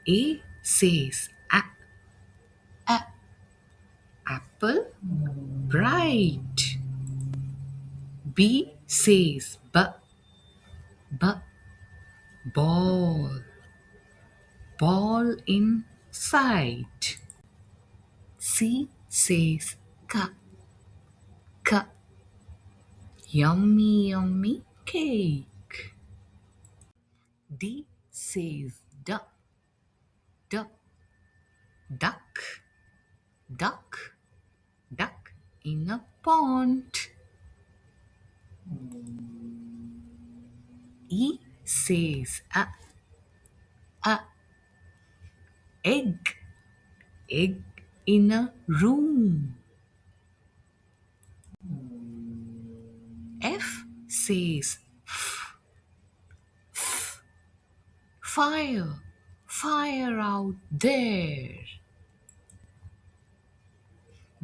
A says a apple, bright. B says b ball, ball in sight. C says c yummy yummy cake. D says d duck, duck, duck in a pond. E says a egg, egg in a room. F says fire, fire out there.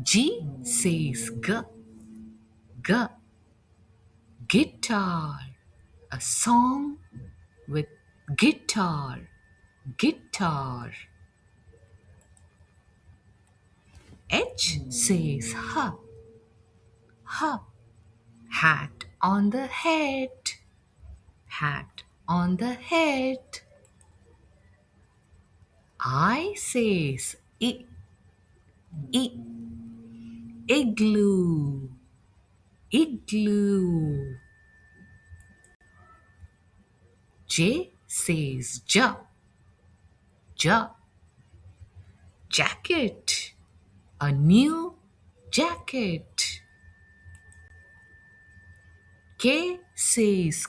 G says g guitar, a song with guitar, guitar. H says hat on the head, hat on the head. I says igloo, igloo. J says jacket, a new jacket. K says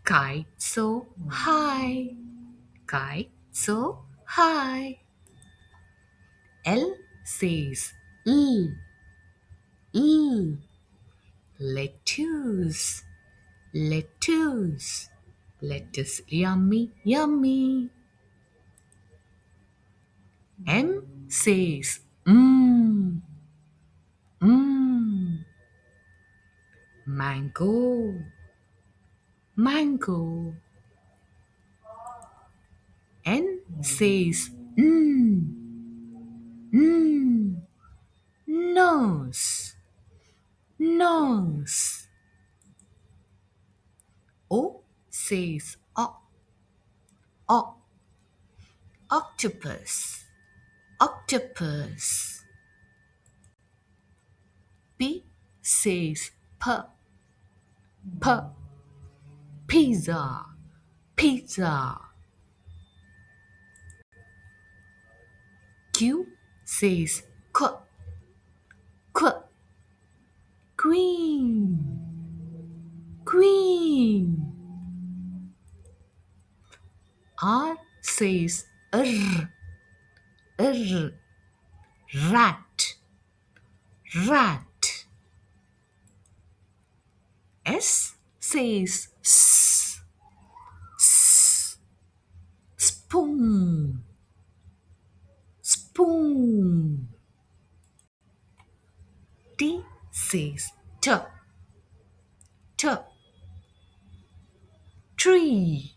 kite so high, kite so high. L says lettuce, lettuce, lettuce yummy yummy. M says mango, mango. N says nose, nose. O says octopus, octopus. P says pizza, pizza. Q says queen, queen. R says rat, rat. S says spoon, spoon. T says tree,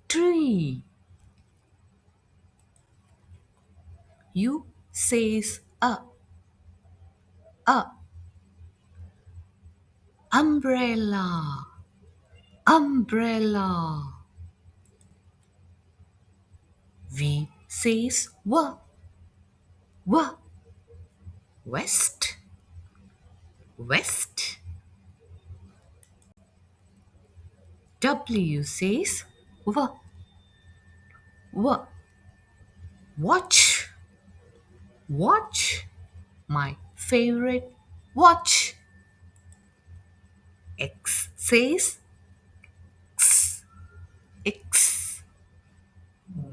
tree. U says umbrella, umbrella. V says west, west. W says watch, watch, my favorite watch. X says X,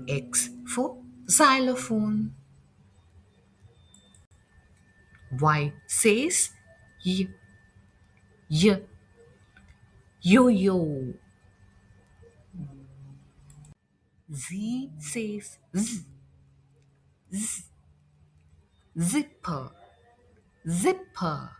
X for xylophone. Y says yo-yo. Z says zipper, zipper.